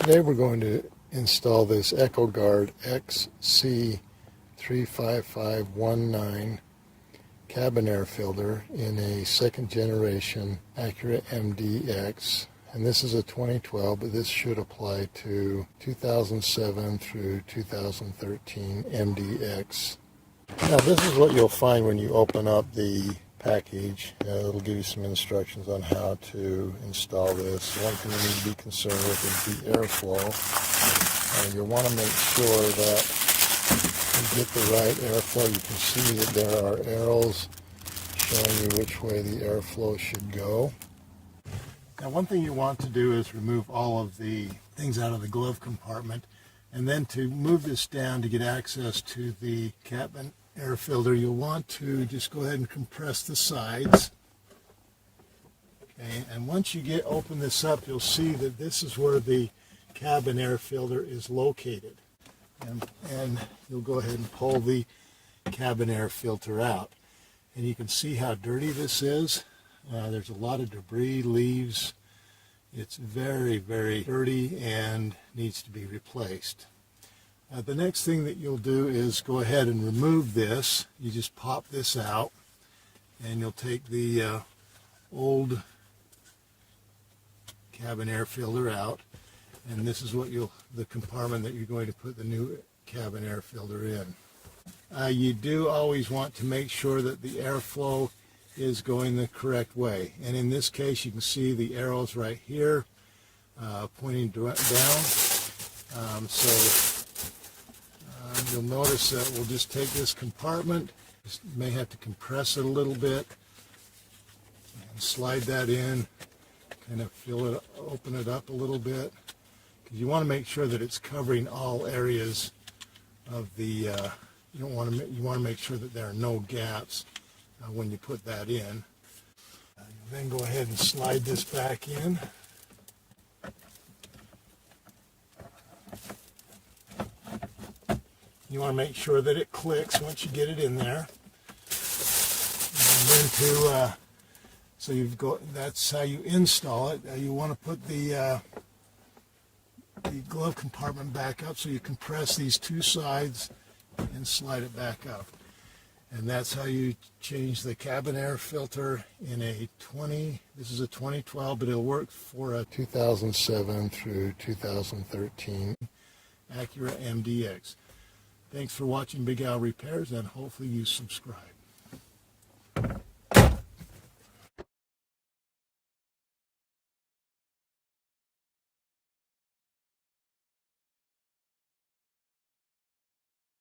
Today we're going to install this EcoGuard XC35519 cabin air filter in a second generation Acura MDX. And this is a 2012, but this should apply to 2007 through 2013 MDX. Now this is what you'll find when you open up the package. It'll give you some instructions on how to install this. One thing you need to be concerned with is the airflow. You'll want to make sure that you get the right airflow. You can see that there are arrows showing you which way the airflow should go. Now one thing you want to do is remove all of the things out of the glove compartment, and then to move this down to get access to the cabin air filter, you'll want to just go ahead and compress the sides. Okay, and once you open this up, you'll see that this is where the cabin air filter is located. And you'll go ahead and pull the cabin air filter out. And you can see how dirty this is. There's a lot of debris, leaves. It's very, very dirty and needs to be replaced. The next thing that you'll do is go ahead and remove this. You just pop this out, and you'll take the old cabin air filter out, and this is what the compartment that you're going to put the new cabin air filter in. You do always want to make sure that the airflow is going the correct way, and in this case you can see the arrows right here pointing down. You'll notice that we'll just take this compartment, just may have to compress it a little bit, and slide that in, kind of open it up a little bit, because you want to make sure that it's covering all areas of the. You want to make sure that there are no gaps when you put that in. Then go ahead and slide this back in. You want to make sure that it clicks once you get it in there. And then that's how you install it. You want to put the glove compartment back up, so you compress these two sides and slide it back up. And that's how you change the cabin air filter in this is a 2012, but it'll work for a 2007 through 2013 Acura MDX. Thanks for watching Big Al Repairs, and hopefully you subscribe.